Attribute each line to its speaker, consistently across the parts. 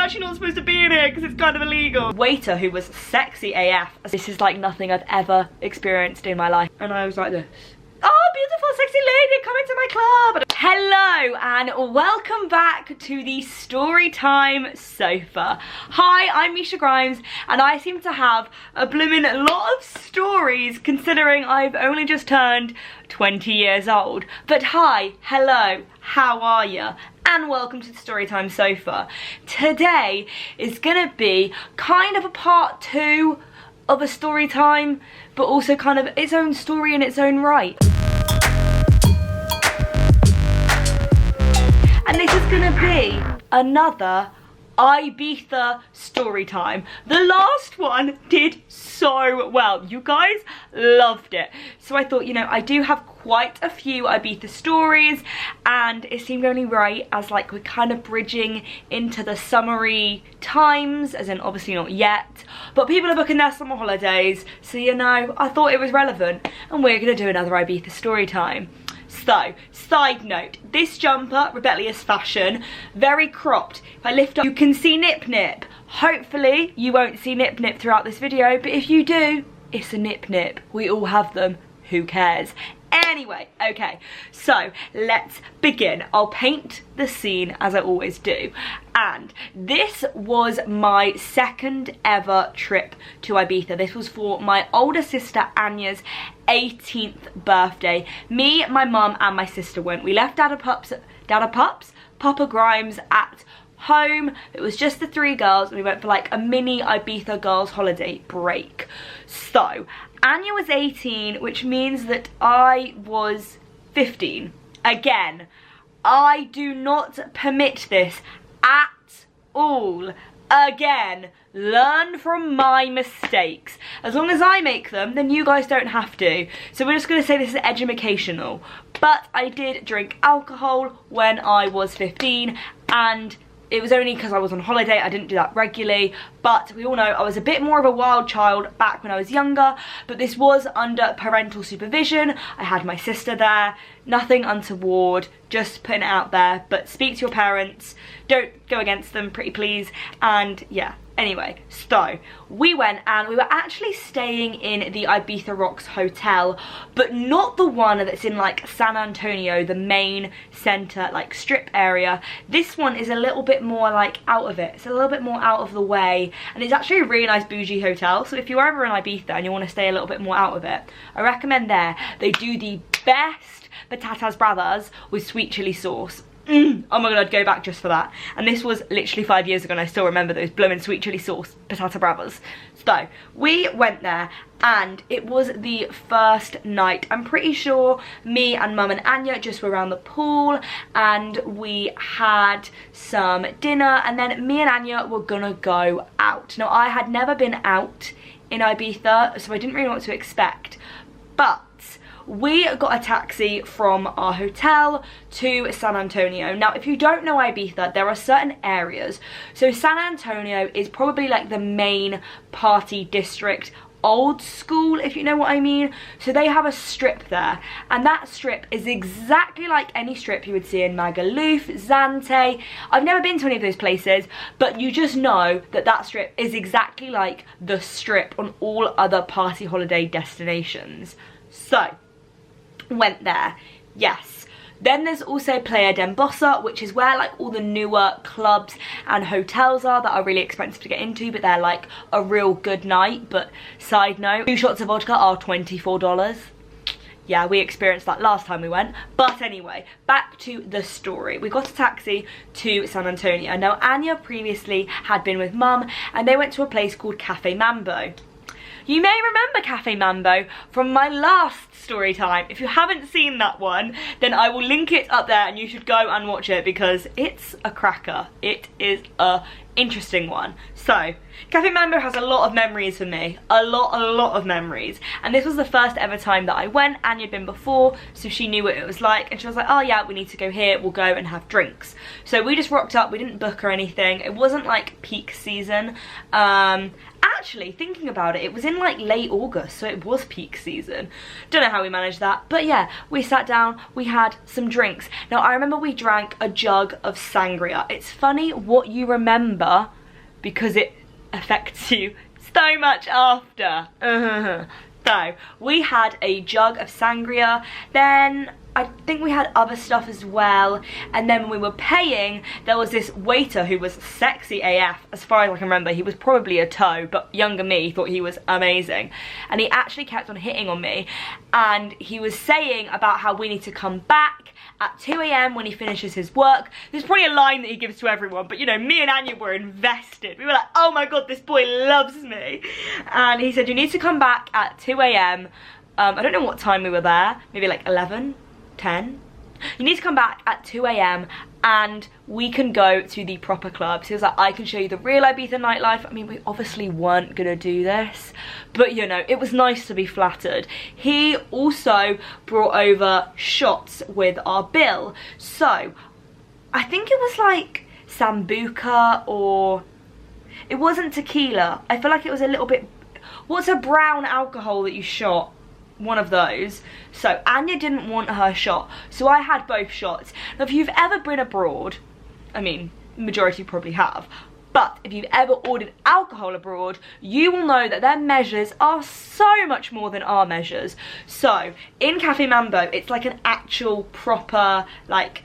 Speaker 1: actually not supposed to be in here because it's kind of illegal. Waiter, who was sexy AF. This is like nothing I've ever experienced in my life. And I was like this. Oh, beautiful sexy lady, come into my club. Hello and welcome back to the Storytime Sofa. Hi, I'm Misha Grimes and I seem to have a blooming lot of stories considering I've only just turned 20 years old. But hi, hello, how are you? And welcome to the Storytime Sofa. Today is gonna be kind of a part 2 of a story time, but also kind of its own story in its own right. And this is gonna be another Ibiza story time. The last one did so well. You guys loved it. So I thought, you know, I do have quite a few Ibiza stories and it seemed only right as like we're kind of bridging into the summery times, as in obviously not yet, but people are booking their summer holidays. So, you know, I thought it was relevant and we're gonna do another Ibiza story time. So, side note, this jumper, rebellious fashion, very cropped. If I lift up, you can see nip nip. Hopefully, you won't see nip nip throughout this video, but if you do, it's a nip nip. We all have them, who cares? Anyway, okay, so let's begin. I'll paint the scene as I always do. And this was my second ever trip to Ibiza. This was for my older sister Anya's 18th birthday. Me, my mum and my sister went. We left Papa Grimes at home. It was just the 3 girls and we went for like a mini Ibiza girls holiday break. So Anya was 18, which means that I was 15. Again, I do not permit this at all. Again, learn from my mistakes. As long as I make them, then you guys don't have to. So we're just going to say this is educational. But I did drink alcohol when I was 15 and it was only because I was on holiday. I didn't do that regularly, but we all know I was a bit more of a wild child back when I was younger, but this was under parental supervision. I had my sister there, nothing untoward, just putting it out there, but speak to your parents, don't go against them, pretty please, and yeah. Anyway, so we went and we were actually staying in the Ibiza Rocks Hotel, but not the one that's in like San Antonio, the main center, like strip area. This one is a little bit more like out of it. It's a little bit more out of the way, and it's actually a really nice bougie hotel. So if you're ever in Ibiza and you want to stay a little bit more out of it, I recommend there. They do the best patatas bravas with sweet chili sauce. Oh my god, I'd go back just for that. And this was literally 5 years ago and I still remember those blooming sweet chili sauce patata bravas. So we went there and it was the first night. I'm pretty sure me and mum and Anya just were around the pool and we had some dinner and then me and Anya were gonna go out. Now I had never been out in Ibiza, so I didn't really know what to expect, but we got a taxi from our hotel to San Antonio. Now, if you don't know Ibiza, there are certain areas. So San Antonio is probably like the main party district, old school, if you know what I mean. So they have a strip there, and that strip is exactly like any strip you would see in Magaluf, Zante. I've never been to any of those places, but you just know that that strip is exactly like the strip on all other party holiday destinations. So went there, yes. Then there's also Playa d'Embossa, which is where like all the newer clubs and hotels are that are really expensive to get into, but they're like a real good night. But side note, 2 shots of vodka are $24. Yeah, we experienced that last time we went. But anyway, back to the story. We got a taxi to San Antonio. Now Anya previously had been with mum and they went to a place called Cafe Mambo. You may remember Cafe Mambo from my last story time. If you haven't seen that one, then I will link it up there and you should go and watch it because it's a cracker. It is a interesting one. So, Cafe Mambo has a lot of memories for me. A lot of memories. And this was the first ever time that I went. Anya had been before, so she knew what it was like. And she was like, oh yeah, we need to go here. We'll go and have drinks. So we just rocked up. We didn't book or anything. It wasn't like peak season. Actually, thinking about it, it was in like late August, so it was peak season. Don't know how we managed that, but yeah, we sat down, we had some drinks. Now, I remember we drank a jug of sangria. It's funny what you remember because it affects you so much after. So we had a jug of sangria, then I think we had other stuff as well, and then when we were paying, there was this waiter who was sexy AF, as far as I can remember. He was probably a toe, but younger me thought he was amazing, and he actually kept on hitting on me, and he was saying about how we need to come back at 2 AM when he finishes his work. There's probably a line that he gives to everyone, but you know, me and Anya were invested. We were like, oh my god, this boy loves me. And he said, you need to come back at 2 AM. I don't know what time we were there, maybe like 11, 10. You need to come back at 2 AM and we can go to the proper club. So he was like, I can show you the real Ibiza nightlife. I mean, we obviously weren't gonna do this, but you know, it was nice to be flattered. He also brought over shots with our bill. So I think it was like Sambuca, or it wasn't tequila. I feel like it was a little bit, what's a brown alcohol that you shot? One of those. So Anya didn't want her shot, so I had both shots. Now if you've ever been abroad, I mean, the majority probably have, but if you've ever ordered alcohol abroad, you will know that their measures are so much more than our measures. So in Cafe Mambo, it's like an actual proper, like,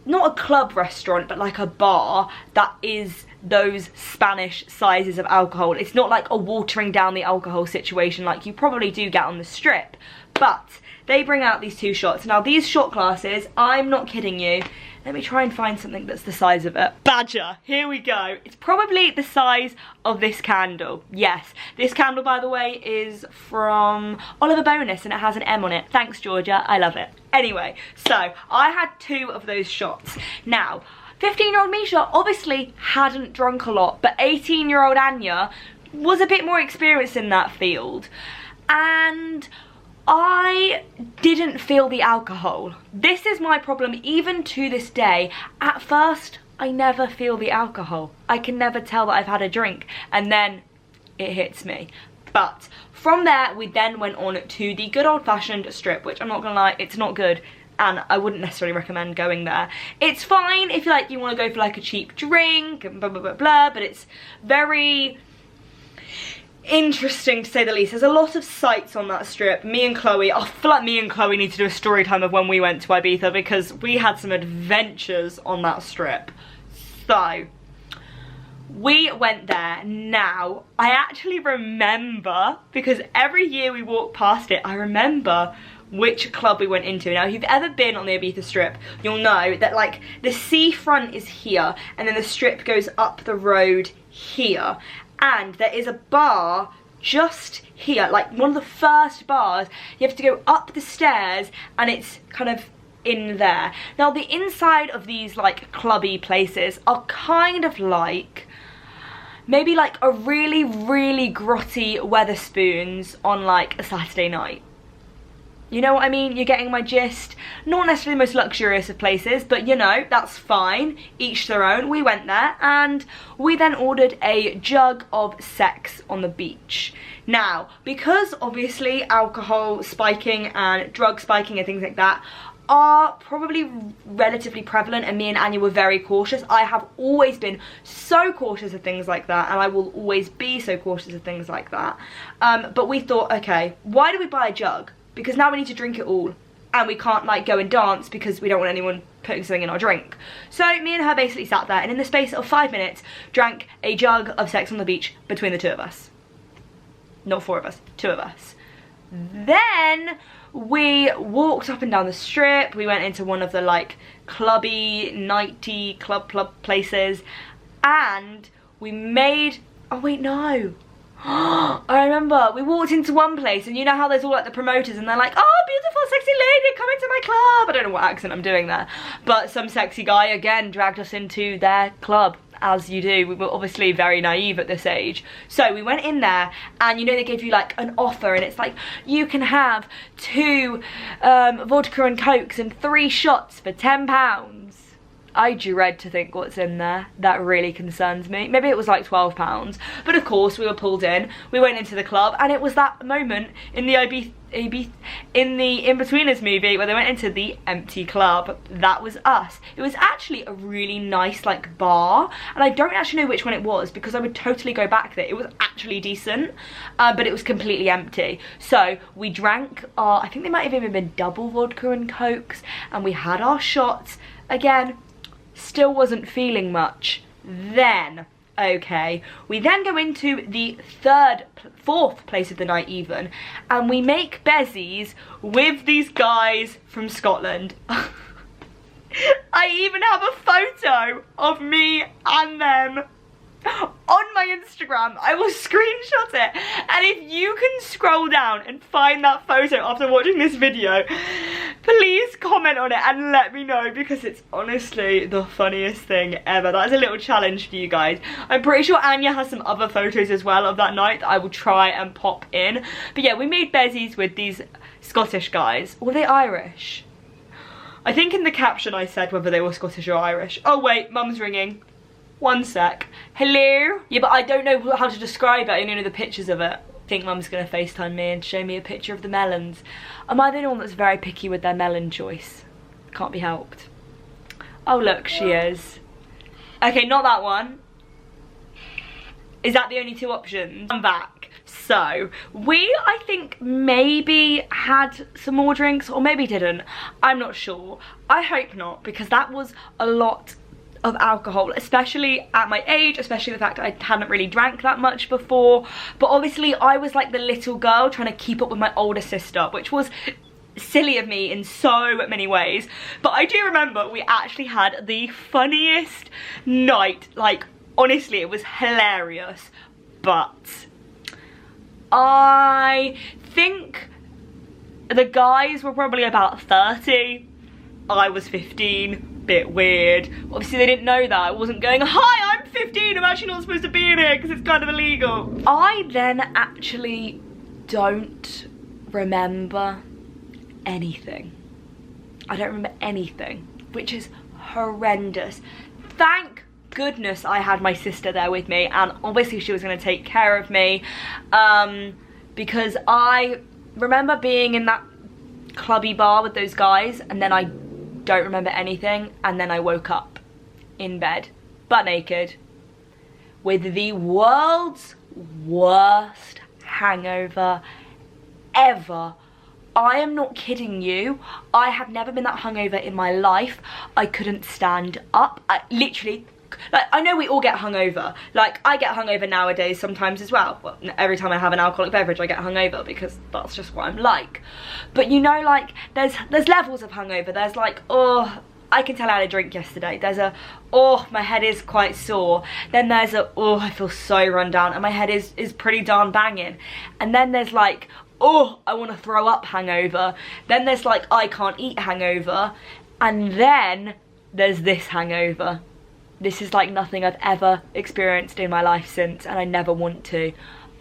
Speaker 1: not a club restaurant, but like a bar that is those Spanish sizes of alcohol. It's not like a watering down the alcohol situation like you probably do get on the strip, but they bring out these two shots. Now these shot glasses, I'm not kidding you, let me try and find something that's the size of it. Badger, here we go. It's probably the size of this candle. Yes, this candle, by the way, is from Oliver Bonus and it has an M on it. Thanks, Georgia, I love it. Anyway, so I had two of those shots. Now 15-year-old Misha obviously hadn't drunk a lot, but 18-year-old Anya was a bit more experienced in that field, and I didn't feel the alcohol. This is my problem even to this day. At first, I never feel the alcohol. I can never tell that I've had a drink, and then it hits me. But from there, we then went on to the good old-fashioned strip, which I'm not gonna lie, it's not good. And I wouldn't necessarily recommend going there. It's fine if you want to go for like a cheap drink and blah blah blah blah, but it's very interesting to say the least. There's a lot of sights on that strip. Me and Chloe, I feel like me and Chloe need to do a story time of when we went to Ibiza, because we had some adventures on that strip. So we went there. Now I actually remember, because every year we walk past it, I remember which club we went into. Now if you've ever been on the Ibiza strip, you'll know that like the seafront is here and then the strip goes up the road here, and there is a bar just here, like one of the first bars. You have to go up the stairs and it's kind of in there. Now the inside of these like clubby places are kind of like maybe like a really grotty Weatherspoons on like a Saturday night. You know what I mean? You're getting my gist. Not necessarily the most luxurious of places, but you know, that's fine. Each their own. We went there and we then ordered a jug of sex on the beach. Now, because obviously alcohol spiking and drug spiking and things like that are probably relatively prevalent, and me and Anya were very cautious. I have always been so cautious of things like that, and I will always be so cautious of things like that. But we thought, okay, why do we buy a jug? Because now we need to drink it all, and we can't like go and dance because we don't want anyone putting something in our drink. So me and her basically sat there and in the space of 5 minutes drank a jug of sex on the beach between the two of us. Not four of us, two of us. Then we walked up and down the strip. We went into one of the like clubby, nighty club places, and we made, oh wait, no. I remember we walked into one place, and you know how there's all like the promoters and they're like, oh, beautiful sexy lady, come into my club. I don't know what accent I'm doing there, but some sexy guy again dragged us into their club, as you do. We were obviously very naive at this age. So we went in there, and you know they gave you like an offer, and it's like you can have 2 vodka and cokes and 3 shots for £10. I dread to think what's in there. That really concerns me. Maybe it was like £12. But of course, we were pulled in. We went into the club, and it was that moment in the In-Betweeners movie where they went into the empty club. That was us. It was actually a really nice like bar, and I don't actually know which one it was because I would totally go back there. It was actually decent, but it was completely empty. So we drank our, I think they might have even been double vodka and cokes, and we had our shots. Again, still wasn't feeling much. Then okay, we then go into the fourth place of the night even, and we make bezies with these guys from Scotland. I even have a photo of me and them on my Instagram. I will screenshot it, and if you can scroll down and find that photo after watching this video, please comment on it and let me know, because it's honestly the funniest thing ever. That is a little challenge for you guys. I'm pretty sure Anya has some other photos as well of that night that I will try and pop in. But yeah, we made bezies with these Scottish guys. Were they Irish? I think in the caption I said whether they were Scottish or Irish. Oh wait, mum's ringing. One sec. Hello? Yeah, but I don't know how to describe it. I only know the pictures of it. I think mum's gonna FaceTime me and show me a picture of the melons. Am I the only one that's very picky with their melon choice? Can't be helped. Oh look, she is. Okay, not that one. Is that the only two options? I'm back. So, we, I think, maybe had some more drinks, or maybe didn't. I'm not sure. I hope not, because that was a lot of alcohol, especially at my age, especially the fact that I hadn't really drank that much before. But obviously I was like the little girl trying to keep up with my older sister, which was silly of me in so many ways. But I do remember we actually had the funniest night. Like, honestly, it was hilarious. But I think the guys were probably about 30. I was 15. Bit weird. Obviously they didn't know that. I wasn't going, hi, I'm 15, I'm actually not supposed to be in here because it's kind of illegal. I then actually don't remember anything. I don't remember anything, which is horrendous. Thank goodness I had my sister there with me, and obviously she was going to take care of me, because I remember being in that clubby bar with those guys, and then I don't remember anything, and then I woke up in bed, butt naked, with the world's worst hangover ever. I am not kidding you. I have never been that hungover in my life. I couldn't stand up. I literally, like, I know we all get hungover. Like, I get hungover nowadays sometimes as well. Well, every time I have an alcoholic beverage, I get hungover because that's just what I'm like. But you know, like, there's levels of hungover. There's like, oh, I can tell I had a drink yesterday. There's a, oh, my head is quite sore. Then there's a, oh, I feel so run down and my head is pretty darn banging. And then there's like, oh, I want to throw up hangover. Then there's like, I can't eat hangover. And then there's this hangover. This is like nothing I've ever experienced in my life since, and I never want to.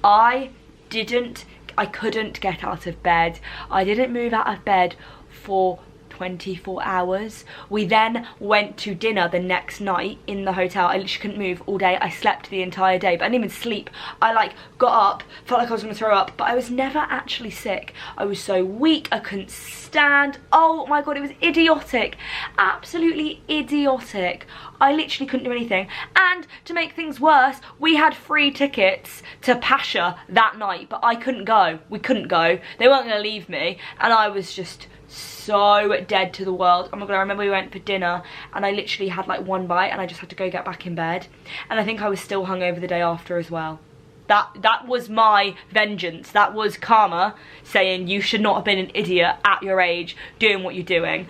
Speaker 1: I couldn't get out of bed. I didn't move out of bed for 24 hours. We then went to dinner the next night in the hotel. I literally couldn't move all day. I slept the entire day, but I didn't even sleep. I like got up, felt like I was gonna throw up, but I was never actually sick. I was so weak, I couldn't stand. Oh my god, it was idiotic. Absolutely idiotic. I literally couldn't do anything. And to make things worse, we had free tickets to Pasha that night, but I couldn't go. We couldn't go. They weren't gonna leave me, and I was just so dead to the world. Oh my god, I remember we went for dinner and I literally had like one bite and I just had to go get back in bed. And I think I was still hungover the day after as well. That was my vengeance. That was karma saying you should not have been an idiot at your age doing what you're doing.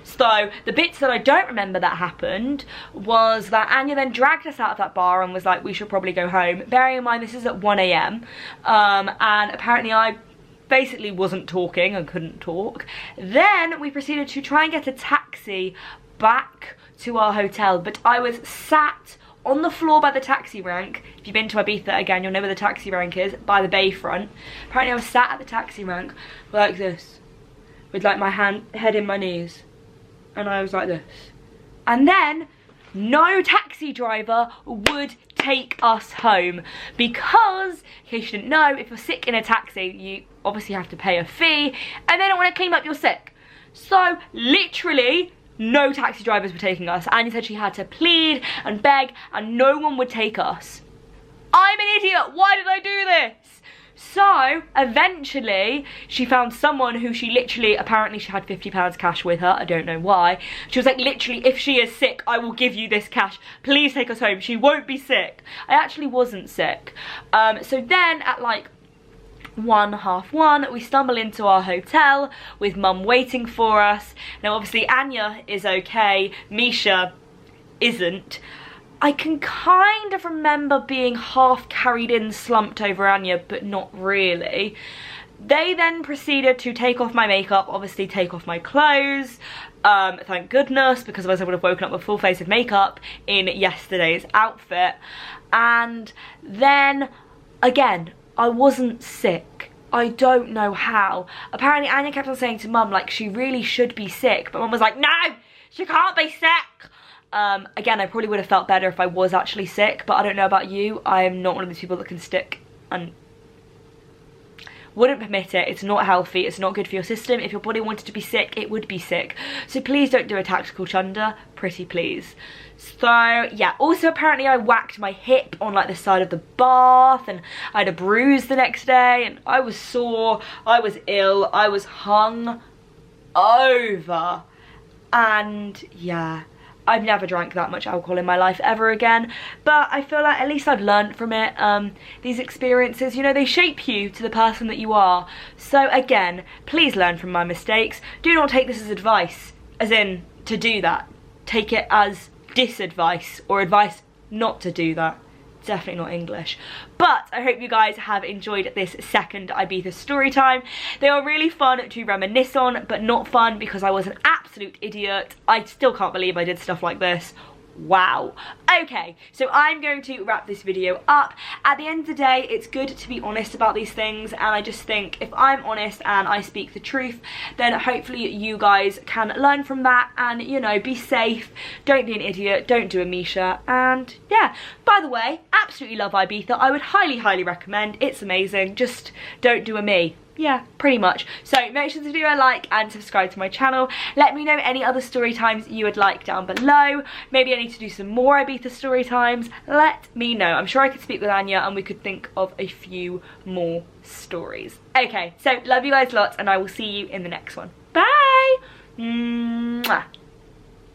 Speaker 1: So the bits that I don't remember that happened was that Anya then dragged us out of that bar and was like, we should probably go home. Bearing in mind this is at 1 AM, and apparently I basically wasn't talking and couldn't talk. Then we proceeded to try and get a taxi back to our hotel, but I was sat on the floor by the taxi rank. If you've been to Ibiza again, you'll know where the taxi rank is, by the bayfront. Apparently I was sat at the taxi rank like this, with like my head in my knees, and I was like this, And then no taxi driver would take us home because, in case you didn't know, if you're sick in a taxi, you obviously have to pay a fee and they don't want to clean up your sick. So literally no taxi drivers were taking us. Anya said she had to plead and beg and no one would take us. I'm an idiot, why did I do this? So eventually she found someone who she literally, apparently she had £50 cash with her, I don't know why. She was like, literally, if she is sick, I will give you this cash. Please take us home, she won't be sick. I actually wasn't sick. So then at like 1:30, we stumble into our hotel with Mum waiting for us. Now obviously Anya is okay, Misha isn't. I can kind of remember being half carried in, slumped over Anya, but not really. They then proceeded to take off my makeup, obviously take off my clothes. Thank goodness, because otherwise I would have woken up with a full face of makeup in yesterday's outfit. And then, again, I wasn't sick. I don't know how. Apparently Anya kept on saying to Mum, like, she really should be sick. But Mum was like, no, she can't be sick. Again, I probably would have felt better if I was actually sick, but I don't know about you. I am not one of those people that can stick and wouldn't permit it. It's not healthy, it's not good for your system. If your body wanted to be sick, it would be sick. So please don't do a tactical chunder, pretty please. So yeah, also apparently I whacked my hip on like the side of the bath and I had a bruise the next day and I was sore, I was ill, I was hung over. And yeah, I've never drank that much alcohol in my life ever again, but I feel like at least I've learned from it. These experiences, you know, they shape you to the person that you are. So again, please learn from my mistakes. Do not take this as advice, as in to do that. Take it as disadvice or advice not to do that. Definitely not English. But I hope you guys have enjoyed this second Ibiza story time. They are really fun to reminisce on, but not fun because I was an absolute idiot. I still can't believe I did stuff like this. Wow. Okay, so I'm going to wrap this video up. At the end of the day, it's good to be honest about these things, and I just think if I'm honest and I speak the truth, then hopefully you guys can learn from that and, you know, be safe. Don't be an idiot, don't do a Misha, and yeah. By the way, absolutely love Ibiza. I would highly, highly recommend. It's amazing. Just don't do a me. Yeah, pretty much. So make sure to do a like and subscribe to my channel. Let me know any other story times you would like down below. Maybe I need to do some more Ibiza story times. Let me know. I'm sure I could speak with Anya and we could think of a few more stories. Okay, so love you guys lots and I will see you in the next one. Bye! Mwah.